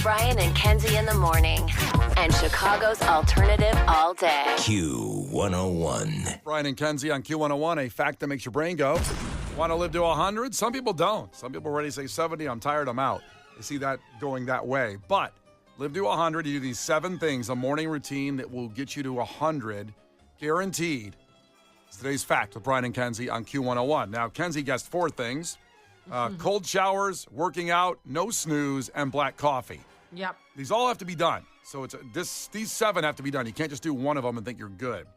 Brian and Kenzie in the morning. And Chicago's alternative all day. Q101. Brian and Kenzie on Q101, a fact that makes your brain go. Want to live to 100? Some people don't. Some people are ready to say 70. I'm tired, I'm out. I see that going that way. But live to 100. You do these 7 things, a morning routine that will get you to 100, guaranteed. It's today's fact with Brian and Kenzie on Q101. Now, Kenzie guessed 4 things. Cold showers, working out, no snooze, and black coffee. Yep. These all have to be done. So these 7 have to be done. You can't just do one of them and think you're good.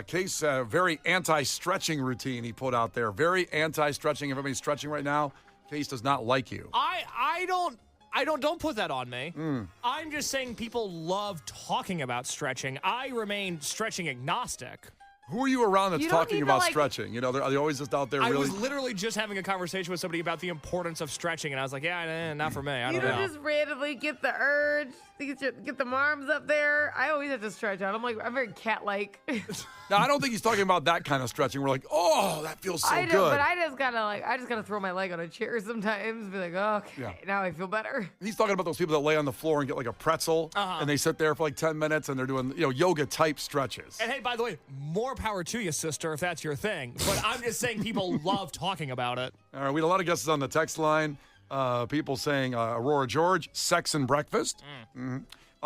Case, very anti-stretching routine he put out there. Very anti-stretching. Everybody's stretching right now. Case does not like you. I don't put that on me. I'm just saying people love talking about stretching. I remain stretching agnostic. Who are you around that's You don't talking need to, about like- stretching? You know, are they always just out there I really? was literally just having a conversation with somebody about the importance of stretching, and I was like, yeah, not for me. I You don't don't know. just randomly get the urge to get the arms up there. I always have to stretch out. I'm very cat-like. Now, I don't think he's talking about that kind of stretching. We're like, oh, that feels so I good. do, but I just gotta throw my leg on a chair sometimes. Be like, okay, Yeah. now I feel better. He's talking about those people that lay on the floor and get like a pretzel, and they sit there for like 10 minutes, and they're doing yoga-type stretches. And hey, by the way, more power to you, sister, if that's your thing. But I'm just saying people love talking about it. All right, we had a lot of guesses on the text line. People saying Aurora George, sex and breakfast.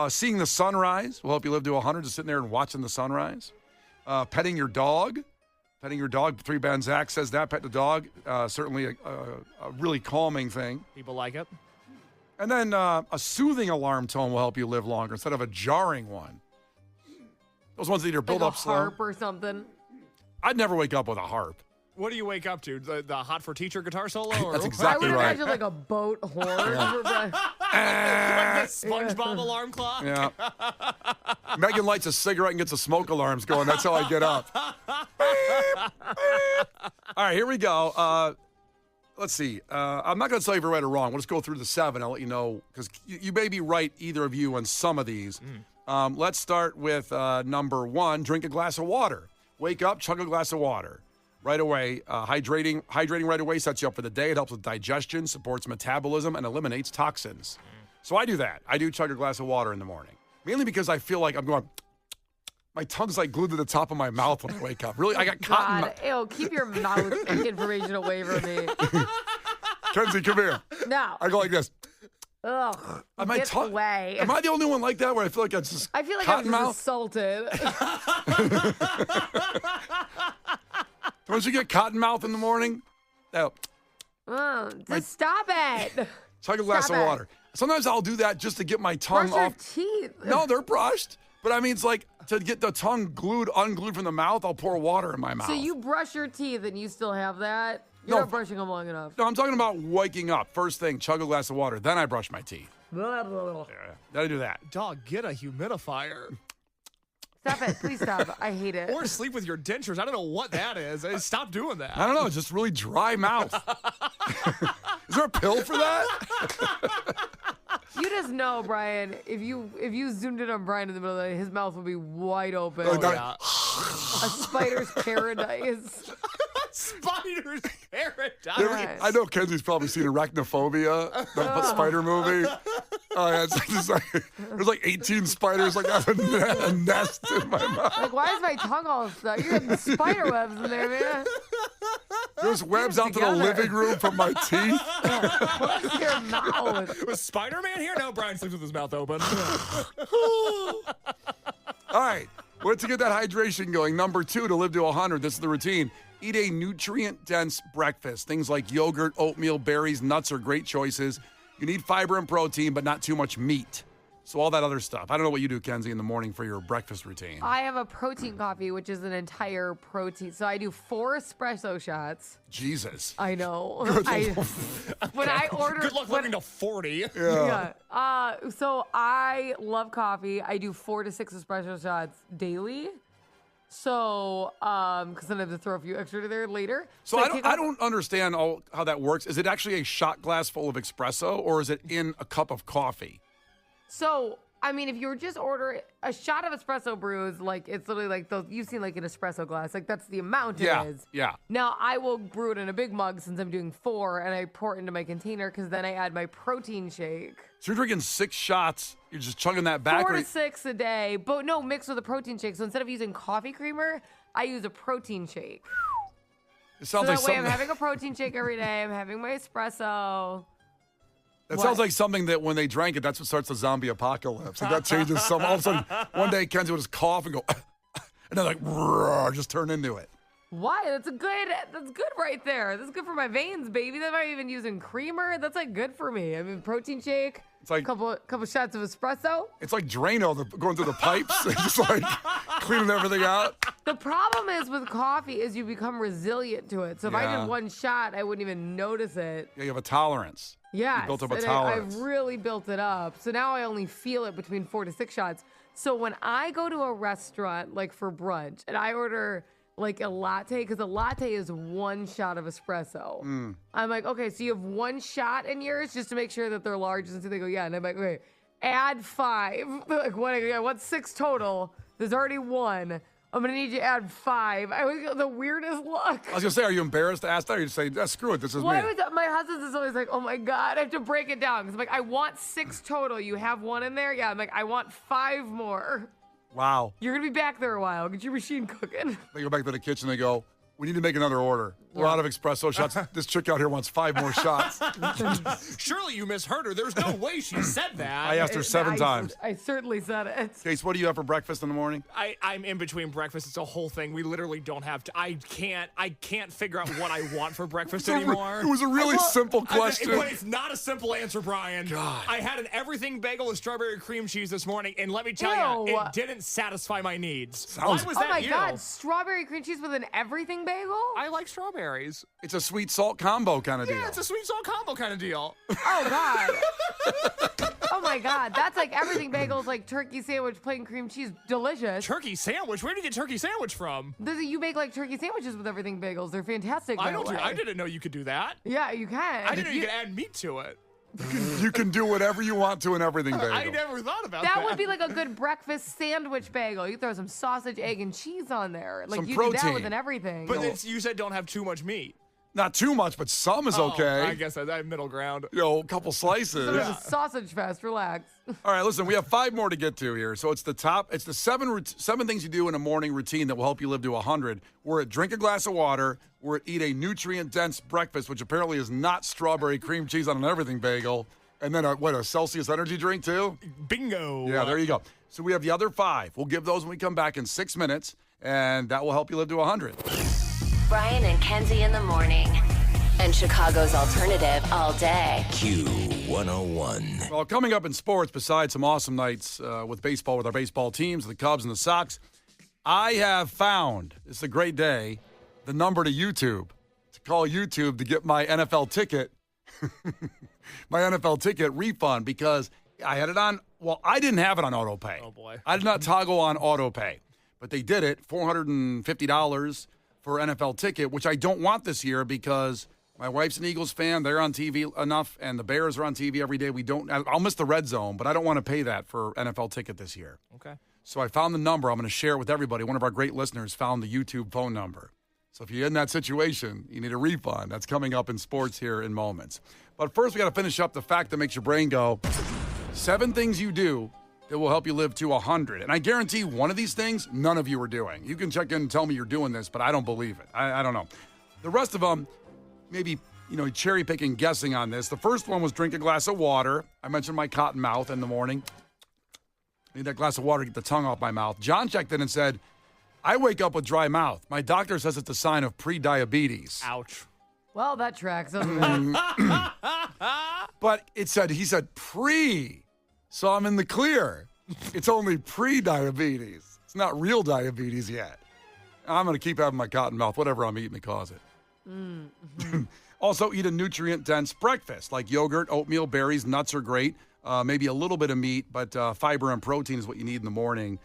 Seeing the sunrise will help you live to 100, just sitting there and watching the sunrise. Petting your dog. 3 Banzak says that. Pet the dog. Certainly a really calming thing. People like it. And then a soothing alarm tone will help you live longer instead of a jarring one. Those ones that either build Like up a slow. harp or something. I'd never wake up with a harp. What do you wake up to? The Hot for Teacher guitar solo? Or That's exactly I would right. imagine like a boat horn. like the SpongeBob alarm clock? Yeah. Megan lights a cigarette and gets the smoke alarms going. That's how I get up. All right, here we go. Let's see. I'm not going to tell you if you're right or wrong. We'll just go through the 7. I'll let you know because you may be right, either of you, on some of these. Let's start with number 1, drink a glass of water. Wake up, chug a glass of water. Right away, hydrating right away sets you up for the day. It helps with digestion, supports metabolism, and eliminates toxins. So I do that. I do chug a glass of water in the morning. Mainly because I feel like I'm going, my tongue's like glued to the top of my mouth when I wake up. Really, I got cotton. God, ew, keep your mouth information away from me. Kenzie, come here. No. I go like this. Ugh. Am I Get away. Am I the only one like that where I feel like it's just I feel like I'm cotton just mouth? assaulted. Don't you get cotton mouth in the morning? No. Just stop it. Chug a glass Stop of it. water. Sometimes I'll do that just to get my tongue Brush your off. teeth. No, they're brushed. But I mean, it's like to get the tongue unglued from the mouth, I'll pour water in my mouth. So you brush your teeth and you still have that? You're No. not brushing them long enough. No, I'm talking about waking up. First thing, chug a glass of water. Then I brush my teeth. Blah, blah, blah. Then I do that. Dog, get a humidifier. Stop it. Please stop. I hate it. Or sleep with your dentures. I don't know what that is. Stop doing that. I don't know. It's just really dry mouth. Is there a pill for that? You just know, Brian, if you zoomed in on Brian in the middle of the night, his mouth would be wide open. Oh, that- Yeah. A spider's paradise. Spider's paradise. Yes. I know Kenzie's probably seen Arachnophobia, the spider movie. Oh, yeah, there's like 18 spiders like have a nest in my mouth. Like, why is my tongue all stuck? You got spider webs in there, man. There's webs out to the together. living room from my teeth. Close your mouth. Was Spider-Man here? No, Brian sleeps with his mouth open. All right, let's get that hydration going. Number 2, to live to 100, this is the routine. Eat a nutrient-dense breakfast. Things like yogurt, oatmeal, berries, nuts are great choices. You need fiber and protein, but not too much meat. So all that other stuff. I don't know what you do, Kenzie, in the morning for your breakfast routine. I have a protein coffee, which is an entire protein. So I do 4 espresso shots. Jesus. I know. When I order, Good luck living to 40. yeah. So I love coffee. I do 4 to 6 espresso shots daily. So, because then I have to throw a few extra to there later. So I don't understand how that works. Is it actually a shot glass full of espresso, or is it in a cup of coffee? So I mean, if you were just order a shot of espresso brews, like it's literally like those you've seen like an espresso glass, like that's the amount it is. Yeah. Now I will brew it in a big mug since I'm doing 4, and I pour it into my container because then I add my protein shake. So you're drinking 6 shots. You're just chugging that back. 4 to 6 a day, but no, mixed with a protein shake. So instead of using coffee creamer, I use a protein shake. It So sounds that like way something. I'm having a protein shake every day. I'm having my espresso. That What? sounds like something that when they drank it, that's what starts the zombie apocalypse. Like that changes some. All of a sudden, one day Kenzie would just cough and go, and then like just turn into it. Why? That's good right there. That's good for my veins, baby. That's why I'm even using creamer. That's like good for me. I mean, protein shake. It's like couple shots of espresso. It's like Drano going through the pipes, and just like cleaning everything out. The problem is with coffee is you become resilient to it. So if I Yeah. did one shot, I wouldn't even notice it. Yeah, you have a tolerance. Yeah, You built up a and tolerance. I've really built it up. So now I only feel it between 4 to 6 shots. So when I go to a restaurant, like for brunch, and I order like a latte, because a latte is 1 shot of espresso. I'm like, okay, so you have 1 shot in yours just to make sure that they're large. And so they go, yeah. And I'm like, okay, add 5. Like, what? I want 6 total. There's already 1. I'm going to need you to add 5. I always get the weirdest look. I was going to say, are you embarrassed to ask that? Or you just say, screw it, this is Well, me. my husband's is always like, oh my God, I have to break it down. Because I'm like, I want 6 total. You have 1 in there? Yeah. I'm like, I want 5 more. Wow. You're going to be back there a while. Get your machine cooking. They go back to the kitchen, they go, we need to make another order. We're out of espresso shots. This chick out here wants 5 more shots. Surely you misheard her. There's no way she said that. I asked her 7 times. I certainly said it. Case, what do you have for breakfast in the morning? I'm in between breakfast. It's a whole thing. We literally don't have to. I can't figure out what I want for breakfast anymore. It was a really simple question. But it's not a simple answer, Brian. God. I had an everything bagel with strawberry cream cheese this morning, and let me tell you, Ew. it didn't satisfy my needs. Sounds- Why was Oh that my you? God, strawberry cream cheese with an everything bagel? I like strawberries. It's a sweet salt combo kind of deal. Yeah, it's a sweet salt combo kind of deal. Oh God. Oh my God, that's like everything bagels, like turkey sandwich, plain cream cheese, delicious. Turkey sandwich? Where did you get turkey sandwich from? You make like turkey sandwiches with everything bagels. They're fantastic. I that way. didn't know you could do that. Yeah, you can. I didn't know you could add meat to it. You can do whatever you want to in everything bagel. I never thought about that. That would be like a good breakfast sandwich bagel. You throw some sausage, egg, and cheese on there. Like Some you do that protein. with an everything. But you said don't have too much meat. Not too much, but some is okay. I guess I have middle ground. A couple slices. So there's a sausage fest. Relax. All right, listen, we have 5 more to get to here. So it's the 7 things you do in a morning routine that will help you live to 100. We're at drink a glass of water. We're at eat a nutrient-dense breakfast, which apparently is not strawberry cream cheese on an everything bagel. And then a Celsius energy drink too? Bingo. Yeah, there you go. So we have the other 5. We'll give those when we come back in 6 minutes, and that will help you live to 100. Brian and Kenzie in the morning. And Chicago's alternative all day. Q101. Well, coming up in sports, besides some awesome nights with baseball with our baseball teams, the Cubs and the Sox, I have found, it's a great day, the number to YouTube, to call YouTube to get my NFL ticket, my NFL ticket refund, because I had it on, well, I didn't have it on auto pay. Oh, boy. I did not toggle on auto pay, but they did it, $450 for NFL ticket, which I don't want this year because my wife's an Eagles fan. They're on TV enough, and the Bears are on TV every day. I'll miss the red zone, but I don't want to pay that for NFL ticket this year. Okay. So I found the number. I'm going to share it with everybody. One of our great listeners found the YouTube phone number. So if you're in that situation, you need a refund. That's coming up in sports here in moments. But first, we got to finish up the fact that makes your brain go, 7 things you do that will help you live to 100. And I guarantee one of these things, none of you are doing. You can check in and tell me you're doing this, but I don't believe it. I don't know. The rest of them, maybe, cherry picking, guessing on this. The first one was drink a glass of water. I mentioned my cotton mouth in the morning. I need that glass of water to get the tongue off my mouth. John checked in and said, I wake up with dry mouth. My doctor says it's a sign of pre-diabetes. Ouch. Well, that tracks, doesn't it? But he said pre. So I'm in the clear. It's only pre-diabetes. It's not real diabetes yet. I'm going to keep having my cotton mouth, whatever I'm eating to cause it. Mm-hmm. Also, eat a nutrient-dense breakfast, like yogurt, oatmeal, berries, nuts are great. Maybe a little bit of meat, but fiber and protein is what you need in the morning,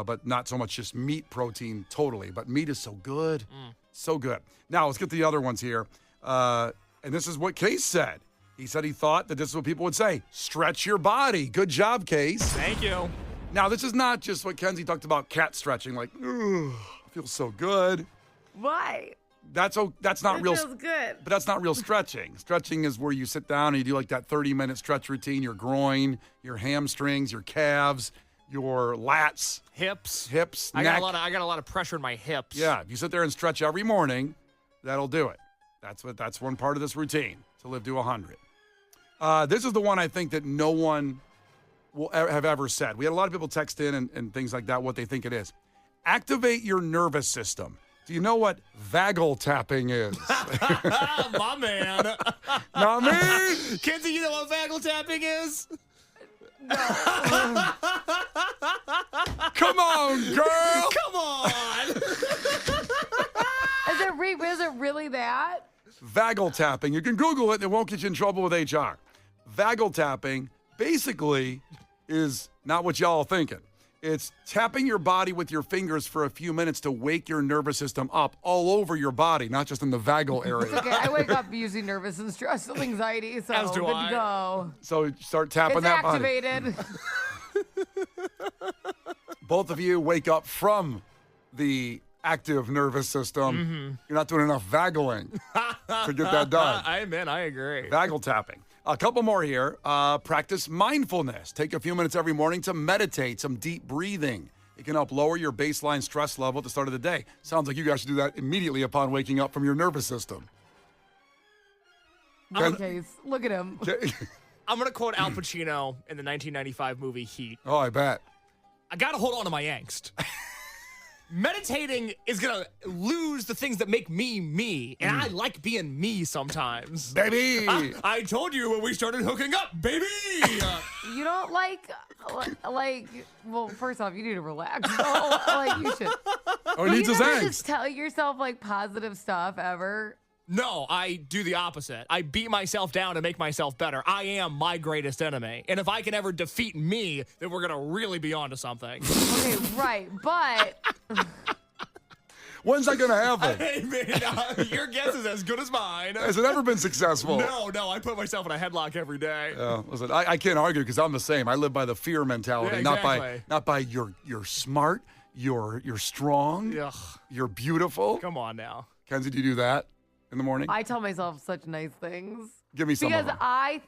but not so much just meat protein totally. But meat is so good. So good. Now, let's get to the other ones here. And this is what Case said. He said he thought that this is what people would say. Stretch your body. Good job, Case. Thank you. Now, this is not just what Kenzie talked about, cat stretching. Like, ugh, I feel so good. Why? That's not It real. feels good. But that's not real stretching. Stretching is where you sit down and you do like that 30-minute stretch routine. Your groin, your hamstrings, your calves, your lats, Hips. hips, neck. I got a lot of pressure in my hips. Yeah, if you sit there and stretch every morning, that'll do it. That's one part of this routine to live to 100. This is the one I think that no one will have ever said. We had a lot of people text in and things like that, what they think it is. Activate your nervous system. Do you know what vagal tapping is? My man. Not me. Kenzie, you know what vagal tapping is? Come on, girl. Come on. Is it really that? Vagal tapping. You can Google it. It won't get you in trouble with HR. Vagal tapping basically is not what y'all are thinking. It's tapping your body with your fingers for a few minutes to wake your nervous system up all over your body, not just in the vagal area. Okay, I wake up usually nervous and stressed and anxiety, so As do good I. to go. So start tapping It's that body. activated. Both of you wake up from the active nervous system. Mm-hmm. You're not doing enough vagling to get that done. I agree. Vagal tapping. A couple more here. Practice mindfulness. Take a few minutes every morning to meditate, some deep breathing. It can help lower your baseline stress level at the start of the day. Sounds like you guys should do that immediately upon waking up from your nervous system. Okay, look at him. I'm going to quote Al Pacino in the 1995 movie Heat. Oh, I bet. I got to hold on to my angst. Meditating is going to lose the things that make me me, and I like being me sometimes. Baby! I told you when we started hooking up, baby! You don't like, well, first off, you need to relax. You should. Oh, he needs You his never angst. just tell yourself, positive stuff ever. No, I do the opposite. I beat myself down to make myself better. I am my greatest enemy. And if I can ever defeat me, then we're going to really be onto something. Okay, right, but... When's that going to happen? Hey, man, your guess is as good as mine. Has it ever been successful? No, I put myself in a headlock every day. Listen, I can't argue because I'm the same. I live by the fear mentality, Yeah, exactly. not by you're smart, you're strong, Ugh, you're beautiful. come on now. Kenzie, do you do that in the morning? I tell myself such nice things. Give me some Because of them. I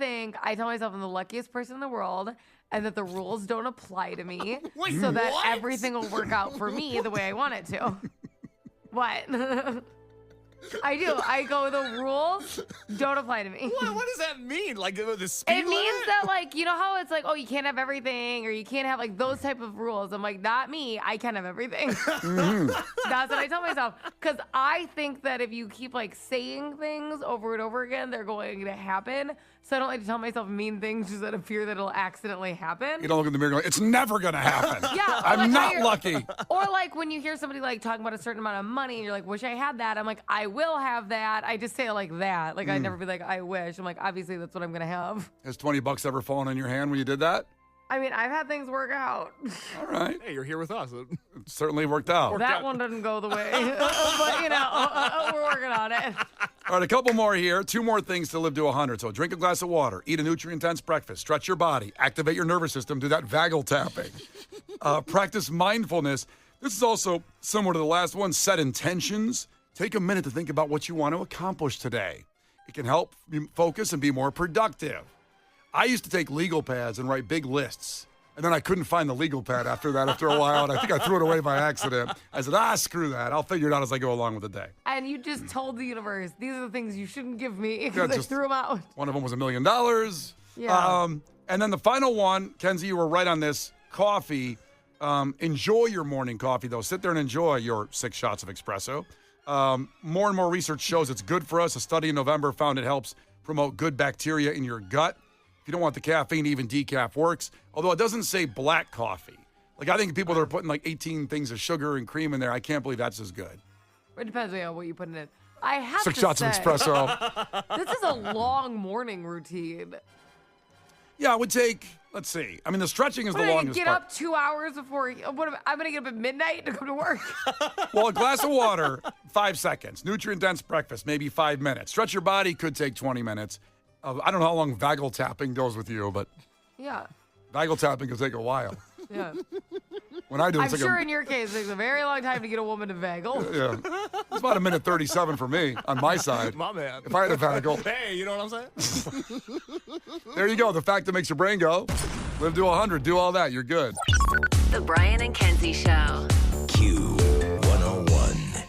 tell myself I'm the luckiest person in the world and that the rules don't apply to me Wait, so that what? everything will work out for me the way I want it to. What? I do. I go, the rules don't apply to me. What does that mean? Like the speed It means that, you know how it's like, oh, you can't have everything or you can't have, those type of rules. I'm like, not me. I can have everything. That's what I tell myself. Because I think that if you keep, saying things over and over again, they're going to happen. So I don't like to tell myself mean things just out of fear that it'll accidentally happen. You don't look in the mirror going, it's never going to happen. Yeah. I'm not lucky. Or when you hear somebody talking about a certain amount of money and you're like, wish I had that. I'm like, I will have that. I just say it like that. I'd never be like, I wish. I'm like, obviously that's what I'm going to have. Has $20 ever fallen in your hand when you did that? I mean, I've had things work out. All right. Hey, you're here with us. It certainly worked out. That one doesn't go the way. But, we're working on it. All right, a couple more here. 2 more things to live to 100. So drink a glass of water, eat a nutrient-dense breakfast, stretch your body, activate your nervous system, do that vagal tapping. Practice mindfulness. This is also similar to the last one. Set intentions. Take a minute to think about what you want to accomplish today. It can help you focus and be more productive. I used to take legal pads and write big lists. And then I couldn't find the legal pad after that after a while. And I think I threw it away by accident. I said, screw that. I'll figure it out as I go along with the day. And you just told the universe, these are the things you shouldn't give me Yeah, because I just- threw them out. One of them was $1 million. Yeah. And then the final one, Kenzie, you were right on this. Coffee. Enjoy your morning coffee, though. Sit there and enjoy your 6 shots of espresso. More and more research shows it's good for us. A study in November found it helps promote good bacteria in your gut. If you don't want the caffeine, even decaf works. Although it doesn't say black coffee. I think people that are putting 18 things of sugar and cream in there, I can't believe that's as good. It depends on what you put in it. I have 6 to shots say, of espresso. This is a long morning routine. Yeah, it would take, let's see. I mean, the stretching is the What, I longest get part. up 2 hours before, I'm going to get up at midnight to come to work. Well, a glass of water, 5 seconds. Nutrient-dense breakfast, maybe 5 minutes. Stretch your body could take 20 minutes. I don't know how long vagal tapping goes with you, but Yeah. vagal tapping can take a while. Yeah. When I do it, I'm it's sure like in your case, it takes a very long time to get a woman to vagal. yeah. It's about 1:37 for me on my side. My man. If I had a vagal. Hey, you know what I'm saying? There you go. The fact that makes your brain go. Live to 100. Do all that. You're good. The Brian and Kenzie Show. Q101.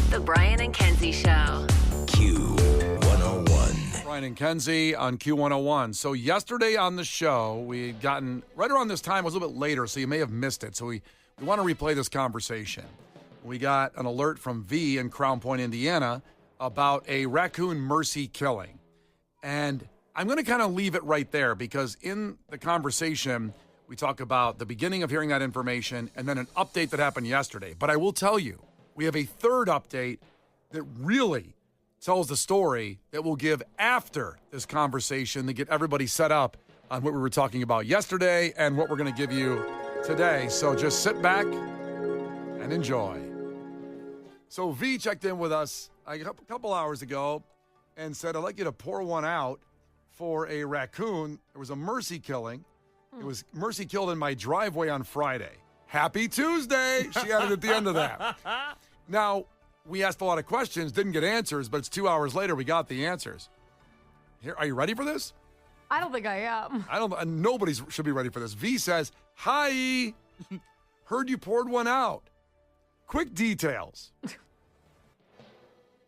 The Brian and Kenzie Show. Q101. Brian and Kenzie on Q101. So yesterday on the show, we had gotten, right around this time, it was a little bit later, so you may have missed it. So we want to replay this conversation. We got an alert from V in Crown Point, Indiana, about a raccoon mercy killing. And I'm going to kind of leave it right there because in the conversation, we talk about the beginning of hearing that information and then an update that happened yesterday. But I will tell you, we have a third update that really tells the story that we'll give after this conversation to get everybody set up on what we were talking about yesterday and what we're going to give you today. So just sit back and enjoy. So V checked in with us a couple hours ago and said, I'd like you to pour one out for a raccoon. There was a mercy killing. It was mercy killed in my driveway on Friday. Happy Tuesday, she added at the end of that. Now, we asked a lot of questions, didn't get answers, but it's 2 hours later, we got the answers. Here, are you ready for this? I don't think I am. Nobody should be ready for this. V says, hi, heard you poured one out. Quick details.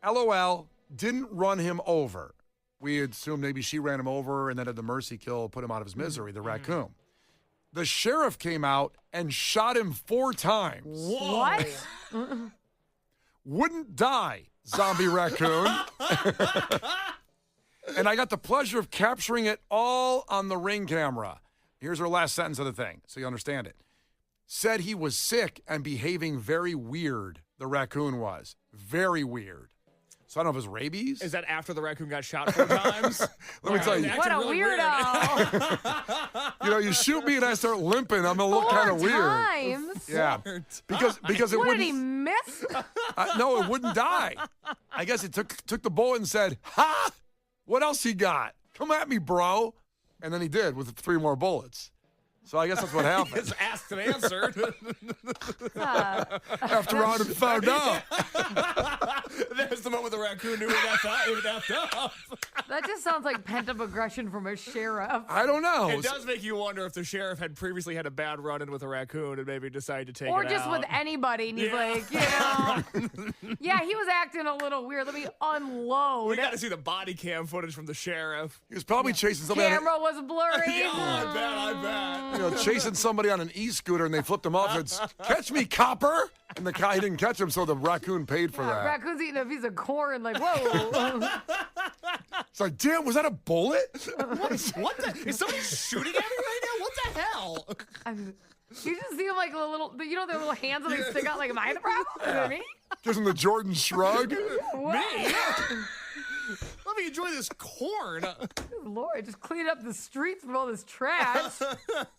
LOL, didn't run him over. We assumed maybe she ran him over and then had the mercy kill, put him out of his misery, the raccoon. The sheriff came out and shot him 4 times. Whoa. What? Wouldn't die, zombie raccoon. And I got the pleasure of capturing it all on the Ring camera. Here's her last sentence of the thing, so you understand it. Said he was sick and behaving very weird, the raccoon was. Very weird. So I don't know if it was rabies. Is that after the raccoon got shot 4 times? Let me tell you. What a weirdo. You know, you shoot me and I start limping. I'm a little kind of 4 weird. times? Yeah. Because it What wouldn't. did he miss? No, it wouldn't die. I guess it took the bullet and said, ha! What else he got? Come at me, bro. And then he did with 3 more bullets. So I guess that's what happened. It's asked and answered. After I had found out. There's the moment the raccoon knew it up. That just sounds like pent-up aggression from a sheriff. I don't know. It does make you wonder if the sheriff had previously had a bad run-in with a raccoon and maybe decided to take Or it just out. with anybody, and he's like, yeah, he was acting a little weird. Let me unload. We got to see the body cam footage from the sheriff. He was probably chasing somebody. Camera was blurry. Yeah, I bet. Chasing somebody on an e-scooter and they flipped him off and said, catch me, copper. And the guy didn't catch him, so the raccoon paid for that. Raccoon's eating a piece of corn, like, whoa. It's like, damn, was that a bullet? What the? Is somebody shooting at me right now? What the hell? You just see him like the little, their little hands and they stick out like, am I the problem? You know what I mean? Gives him the Jordan shrug. What? Let me enjoy this corn. Lord, just clean up the streets from all this trash.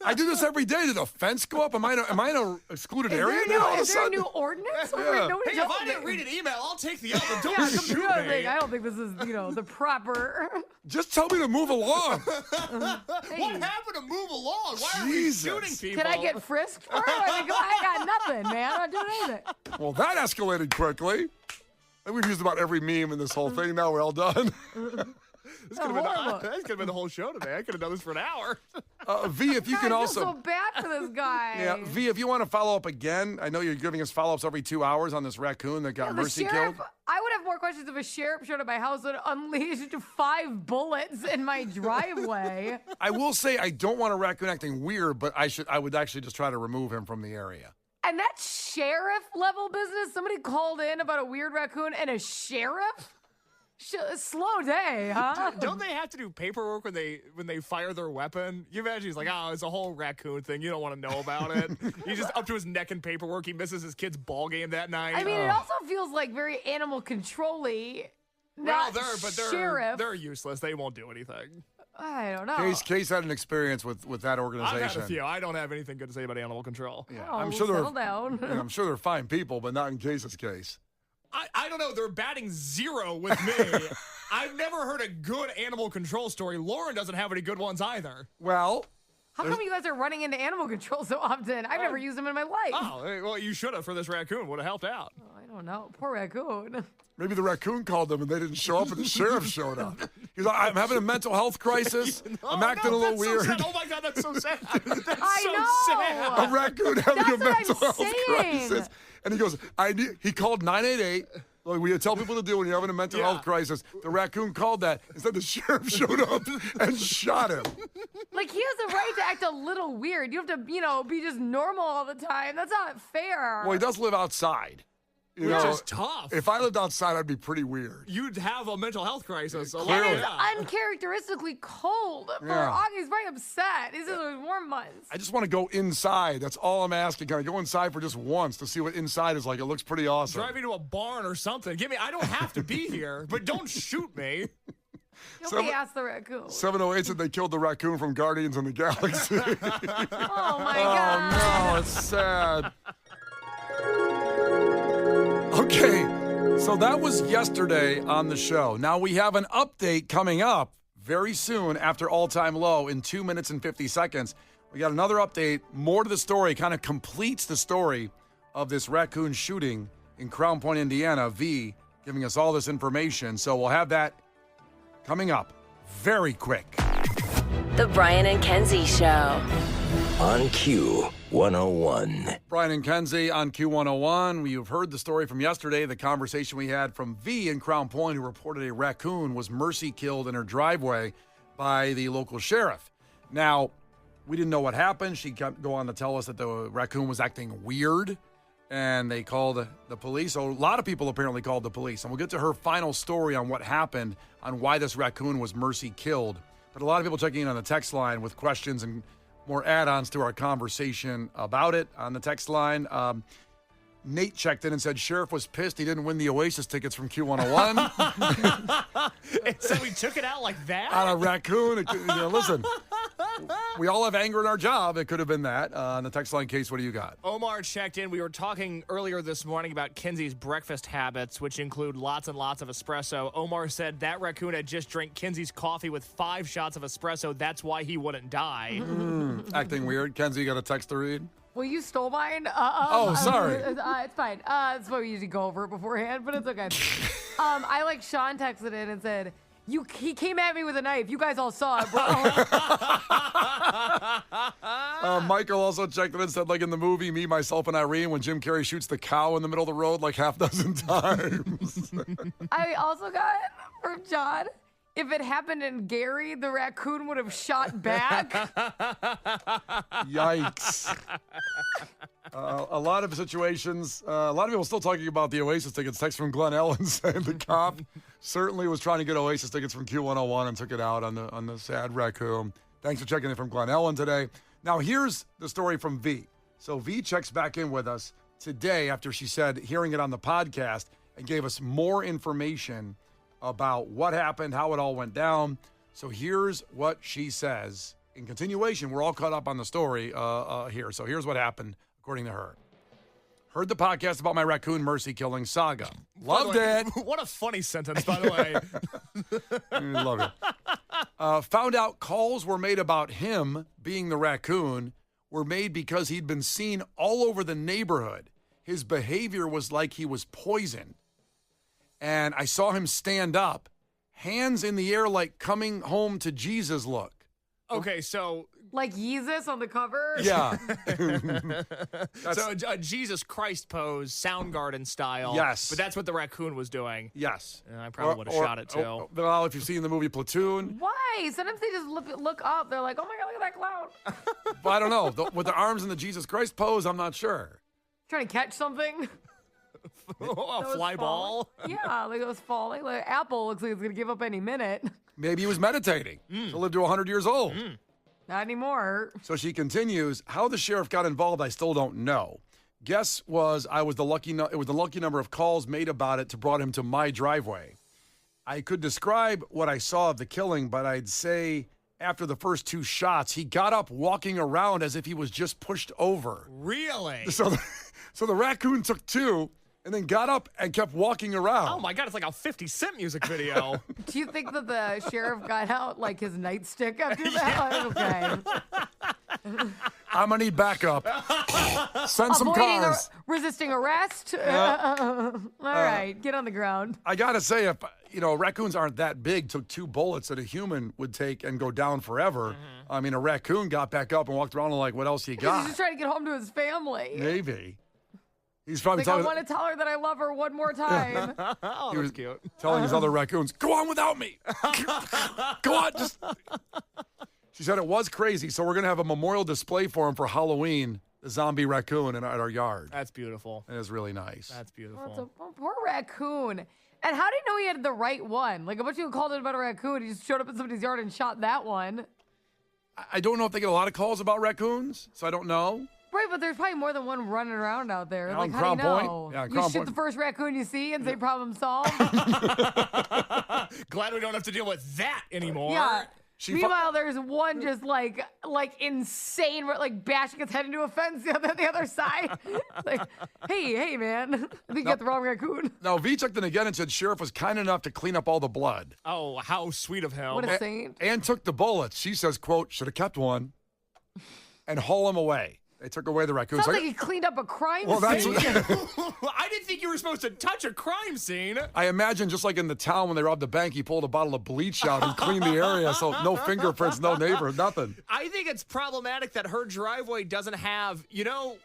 I do this every day. Did a fence go up? Am I in an excluded area now all of a Is there a sudden? new ordinance? Yeah. Nobody Hey, if told I me. didn't read an email, I'll take the other. Don't Yeah, shoot me. I don't think this is, the proper. Just tell me to move along. What happened to move along? Why are we Jesus. shooting people? Can I get frisked for it? I got nothing, man. I'm not doing anything. Well, that escalated quickly. And we've used about every meme in this whole thing. Now we're all done. This could have been the whole show today. I could have done this for an hour. V, if you can I also. feel so bad for this guy. Yeah, V, if you want to follow up again, I know you're giving us follow-ups every 2 hours on this raccoon that got The mercy sheriff, killed. I would have more questions if a sheriff showed up at my house and unleashed 5 bullets in my driveway. I will say I don't want a raccoon acting weird, but I would actually just try to remove him from the area. And that's sheriff level business? Somebody called in about a weird raccoon and a sheriff? Slow day, huh? Don't they have to do paperwork when they fire their weapon? You imagine he's like, it's a whole raccoon thing. You don't want to know about it. He's just up to his neck in paperwork. He misses his kid's ball game that night. I mean, it also feels like very animal control-y. well, Not they're sheriff. useless. They won't do anything. I don't know. Case had an experience with that I've organization. had a few. I don't have anything good to say about animal control. Yeah, Oh, I'm sure settle down. I'm sure they're fine people, but not in Case's case. I don't know. They're batting 0 with me. I've never heard a good animal control story. Lauren doesn't have any good ones either. Well, How come you guys are running into animal control so often? I've never used them in my life. Oh, well, you should have for this raccoon. Would have helped out. I don't know. Poor raccoon. maybe the raccoon called them and they didn't show up and the sheriff showed up. He's like, I'm having a mental health crisis. I'm acting a little that's so weird. sad. Oh my God, that's so sad. That's I so know. sad. A raccoon having That's a what mental I'm health saying. crisis. And he goes, he called 988. Like we tell people to do when you're having a mental health crisis. The raccoon called that. Instead, the sheriff showed up and shot him. Like, he has the right to act a little weird. You have to, be just normal all the time. That's not fair. Well, he does live outside. You Which know, is tough. If I lived outside, I'd be pretty weird. You'd have a mental health crisis. And Clearly. it's uncharacteristically cold for Yeah. August. He's very upset. These are the warm months. I just want to go inside. That's all I'm asking. Can I go inside for just once to see what inside is like? It looks pretty awesome. Drive me to a barn or something. I don't have to be here, but don't shoot me. Nobody asked the raccoon. 708 said they killed the raccoon from Guardians of the Galaxy. Oh, my God. Oh, no, it's sad. Okay, so that was yesterday on the show. Now we have an update coming up very soon after All Time Low in 2 minutes and 50 seconds. We got another update, more to the story, kind of completes the story of this raccoon shooting in Crown Point, Indiana. V giving us all this information. So we'll have that coming up very quick. The Brian and Kenzie Show. On Q101. Brian and Kenzie on Q101. You've heard the story from yesterday, the conversation we had from V in Crown Point, who reported a raccoon was mercy killed in her driveway by the local sheriff. Now, we didn't know what happened. She kept going on to tell us that the raccoon was acting weird, and they called the police. So a lot of people apparently called the police. And we'll get to her final story on what happened, on why this raccoon was mercy killed. But a lot of people checking in on the text line with questions and more add-ons to our conversation about it on the text line. Nate checked in and said Sheriff was pissed he didn't win the Oasis tickets from Q101. So we took it out like that? On a raccoon. Listen, we all have anger in our job. It could have been that. On the text line case, what do you got? Omar checked in. We were talking earlier this morning about Kenzie's breakfast habits, which include lots and lots of espresso. Omar said that raccoon had just drank Kenzie's coffee with 5 shots of espresso. That's why he wouldn't die. Acting weird. Kenzie, you got a text to read? Well, you stole mine. Sorry. It's fine. That's why we usually go over it beforehand, but it's okay. Sean texted in and said, he came at me with a knife. You guys all saw it, bro. Michael also checked in and said, like in the movie Me, Myself, and Irene, when Jim Carrey shoots the cow in the middle of the road like half dozen times. I also got from John, if it happened in Gary, the raccoon would have shot back. Yikes. A lot of situations, a lot of people still talking about the Oasis tickets. Text from Glenn Ellen saying the cop certainly was trying to get Oasis tickets from Q101 and took it out on the sad raccoon. Thanks for checking in from Glenn Ellen today. Now here's the story from V. So V checks back in with us today after she said hearing it on the podcast and gave us more information about what happened, how it all went down. So here's what she says. In continuation, we're all caught up on the story here. So here's what happened, according to her. Heard the podcast about my raccoon mercy killing saga. Loved it. What a funny sentence, by the way. Love it. Found out calls were made about him being the raccoon were made because he'd been seen all over the neighborhood. His behavior was like he was poisoned. And I saw him stand up, hands in the air like coming home to Jesus look. Okay, so... Like Yeezus on the cover? Yeah. So a Jesus Christ pose, Soundgarden style. Yes. But that's what the raccoon was doing. Yes. I probably would have shot it, too. Well, if you've seen the movie Platoon. Why? Sometimes they just look up. They're like, oh my God, look at that clown. But I don't know. With the arms in the Jesus Christ pose, I'm not sure. Trying to catch something. A fly ball? Yeah, like it was falling. Like Apple looks like it's going to give up any minute. Maybe he was meditating to live to 100 years old. Not anymore. So she continues, how the sheriff got involved, I still don't know. Guess was it was the lucky number of calls made about it to brought him to my driveway. I could describe what I saw of the killing, but I'd say after the first 2 shots, he got up walking around as if he was just pushed over. Really? So the raccoon took 2, and then got up and kept walking around. Oh my God, it's like a 50 Cent music video. Do you think that the sheriff got out like his nightstick after that? Okay. I'm going to need backup. Send some Avoiding cars. resisting arrest. All right, get on the ground. I got to say, if, raccoons aren't that big, took 2 bullets that a human would take and go down forever. I mean, a raccoon got back up and walked around and like, what else you He's got? just trying to get home to his family. Maybe. He's probably Like, I talking. want to tell her that I love her one more time. Oh, He was that's cute. telling his other raccoons, go on without me. Go on. She said it was crazy, so we're going to have a memorial display for him for Halloween, the zombie raccoon at our yard. That's beautiful. It is really nice. That's beautiful. Well, it's a poor raccoon. And how did he know he had the right one? Like, a bunch of people called it about a raccoon. He just showed up in somebody's yard and shot that one. I don't know if they get a lot of calls about raccoons, so I don't know. Right, but there's probably more than one running around out there. Yeah, Like, on how do you Crown know? Point. Yeah, on you Crown shoot Point. the first raccoon you see and say problem solved? Glad we don't have to deal with that anymore. Yeah. She Meanwhile, there's one just like insane, like bashing its head into a fence the other side. Like, hey, man, I think you got the wrong raccoon. Now, V checked in again and said sheriff was kind enough to clean up all the blood Oh, how sweet of him. What a saint. and took the bullets. She says, quote, should have kept one and haul him away. They took away the raccoons. Sounds like he cleaned up a crime Well, that's scene. I didn't think you were supposed to touch a crime scene. I imagine just like in the town when they robbed the bank, he pulled a bottle of bleach out and cleaned the area. So no fingerprints, no neighbor, nothing. I think it's problematic that her driveway doesn't have,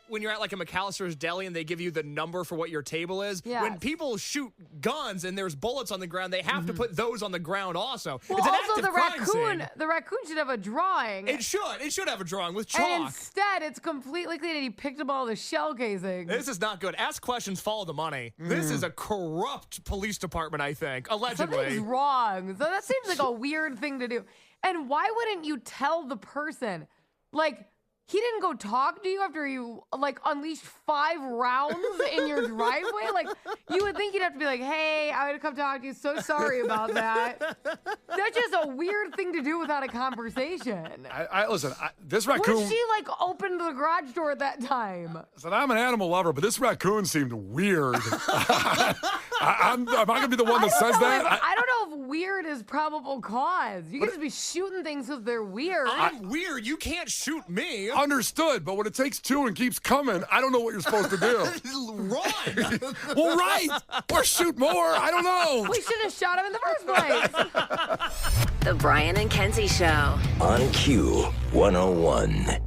when you're at like a McAllister's Deli and they give you the number for what your table is, Yes. when people shoot guns and there's bullets on the ground, they have to put those on the ground also. Well, it's an also active the crime raccoon, scene. the raccoon should have a drawing. It should have a drawing with and chalk. instead, it's completely clean, and he picked up all the shell casing. This is not good. Ask questions, follow the money. This is a corrupt police department, I think, allegedly. Something's wrong. So that seems like a weird thing to do. And why wouldn't you tell the person? Like, he didn't go talk to you after you, unleashed 5 rounds in your driveway? Like, you would think you'd have to be like, hey, I would come talk to you. So sorry about that. That's just a weird thing to do without a conversation. Listen, this What raccoon. if she, opened the garage door at that time? Said, I'm an animal lover, but this raccoon seemed weird. Am I going to be the one that says that? I don't know if weird is probable cause. You can just be shooting things because they're weird. I'm weird. You can't shoot me. Understood, but when it takes 2 and keeps coming, I don't know what you're supposed to do. Run. Well, right. Or shoot more. I don't know. We should have shot him in the first place. The Brian and Kenzie Show. On Q 101.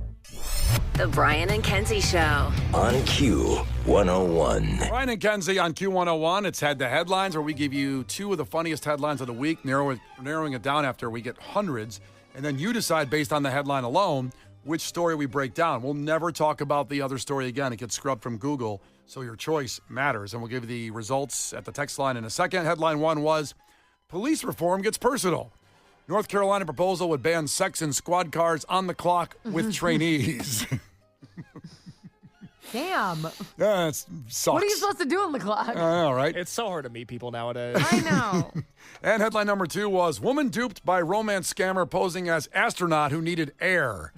The Brian and Kenzie Show. On Q 101. Brian and Kenzie on Q101. It's Head to Headlines, where we give you 2 of the funniest headlines of the week, narrowing it down after we get hundreds. And then you decide, based on the headline alone, which story we break down. We'll never talk about the other story again. It gets scrubbed from Google, so your choice matters. And we'll give you the results at the text line in a second. Headline 1 was, police reform gets personal. North Carolina proposal would ban sex in squad cars on the clock with trainees. Damn. That sucks. What are you supposed to do on the clock? I know, right? It's so hard to meet people nowadays. I know. And headline number 2 was, woman duped by romance scammer posing as astronaut who needed air.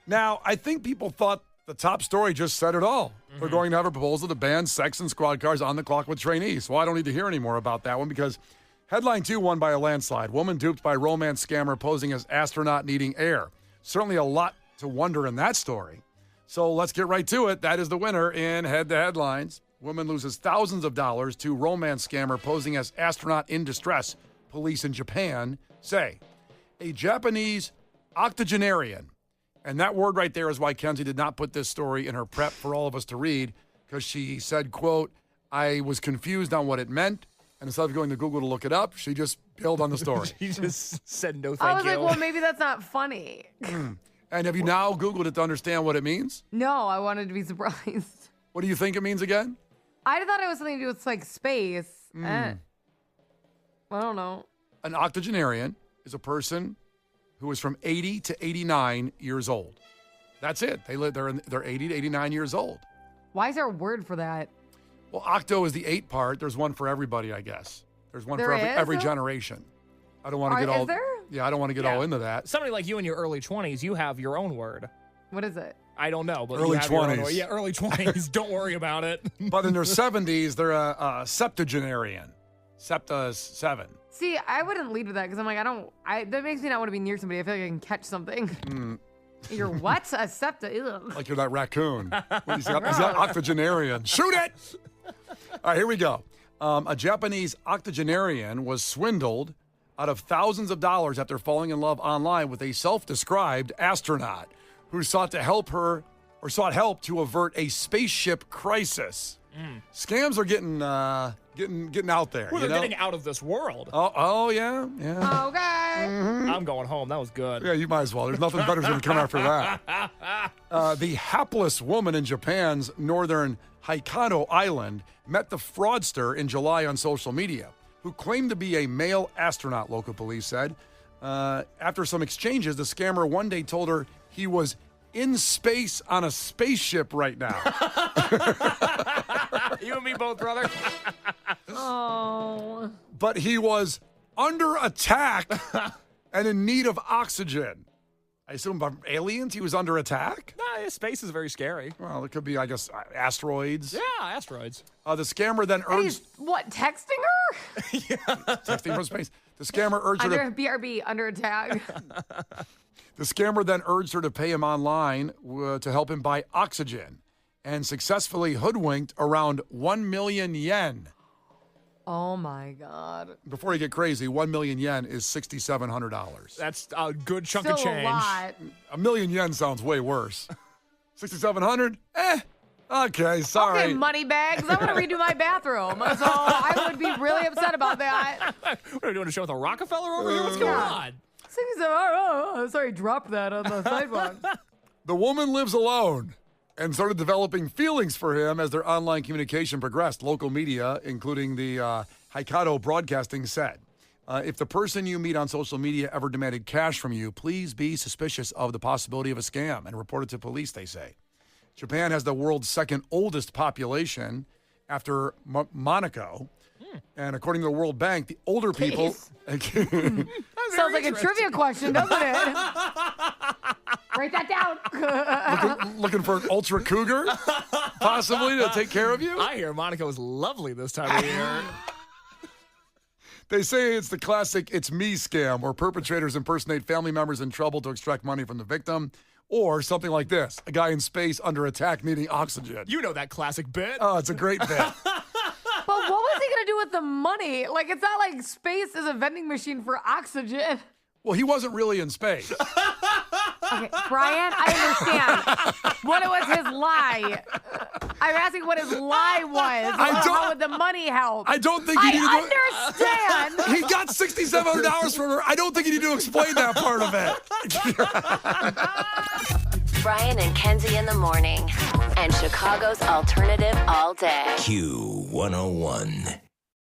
Now, I think people thought the top story just said it all. They're going to have a proposal to ban sex in squad cars on the clock with trainees. Well, I don't need to hear any more about that one because headline 2 won by a landslide. Woman duped by romance scammer posing as astronaut needing air. Certainly a lot to wonder in that story. So let's get right to it. That is the winner in Head to Headlines. Woman loses thousands of dollars to romance scammer posing as astronaut in distress. Police in Japan say. A Japanese octogenarian. And that word right there is why Kenzie did not put this story in her prep for all of us to read, because she said, quote, I was confused on what it meant. And instead of going to Google to look it up, she just bailed on the story. He just said no I thank was you. like, well, maybe that's not funny. And have you now Googled it to understand what it means? No, I wanted to be surprised. What do you think it means again? I thought it was something to do with space. I don't know. An octogenarian is a person who is from 80 to 89 years old. That's it. They're 80 to 89 years old. Why is there a word for that? Well, octo is the 8 part. There's one for everybody, I guess. There's one There for is? every generation. I don't want to get all. Is there? Yeah, I don't want to get all into that. Somebody like you in your early 20s, you have your own word. What is it? I don't know, but Early you have your own 20s. way. Yeah, early 20s. Don't worry about it. But in their 70s, they're a septuagenarian. Septa is 7. See, I wouldn't lead with that because I'm like, that makes me not want to be near somebody. I feel like I can catch something. You're what? A septa? Ew. Like you're that raccoon. He's an octogenarian. Shoot it! All right, here we go. A Japanese octogenarian was swindled out of thousands of dollars after falling in love online with a self-described astronaut who sought help to avert a spaceship crisis. Scams are getting out there. Well, you they're know? getting out of this world. Oh yeah. Okay. I'm going home. That was good. Yeah, you might as well. There's nothing better going to come after that. The hapless woman in Japan's northern Hokkaido island met the fraudster in July on social media, who claimed to be a male astronaut, local police said. After some exchanges, the scammer one day told her he was in space on a spaceship right now. You and me both, brother. Oh. But he was under attack and in need of oxygen. I assume by aliens he was under attack? Nah, space is very scary. Well, it could be, I guess, asteroids. Yeah, asteroids. The scammer then And urged... he's, what, texting her? Texting from space. The scammer urged her to... Under BRB, under attack. The scammer then urged her to pay him online to help him buy oxygen and successfully hoodwinked around 1 million yen. Oh, my God. Before you get crazy, 1 million yen is $6,700. That's a good chunk Still of change. a lot. A million yen sounds way worse. 6,700? Okay, sorry. Okay, money bags. I want to redo my bathroom. So I would be really upset about that. What are we doing, a show with a Rockefeller over here? What's going on? Sorry, drop that on the sidewalk. The woman lives alone and started developing feelings for him as their online communication progressed. Local media, including the Hokkaido Broadcasting, said, if the person you meet on social media ever demanded cash from you, please be suspicious of the possibility of a scam and report it to police, they say. Japan has the world's second oldest population after Monaco. And according to the World Bank, the older people... Sounds like a trivia question, doesn't it? Write that down. looking for an ultra cougar, possibly, to take care of you? I hear Monaco is lovely this time of year. They say it's the classic "it's me" scam, where perpetrators impersonate family members in trouble to extract money from the victim. Or something like this, a guy in space under attack needing oxygen. You know that classic bit. Oh, it's a great bit. But what was he going to do with the money? Like, it's not like space is a vending machine for oxygen. Well, he wasn't really in space. Okay, Brian, I understand. What was his lie? I'm asking what his lie was. How would the money help? I don't think he needed I understand. He got $6,700 from her. I don't think you need to explain that part of it. Brian and Kenzie in the morning. And Chicago's alternative all day. Q101.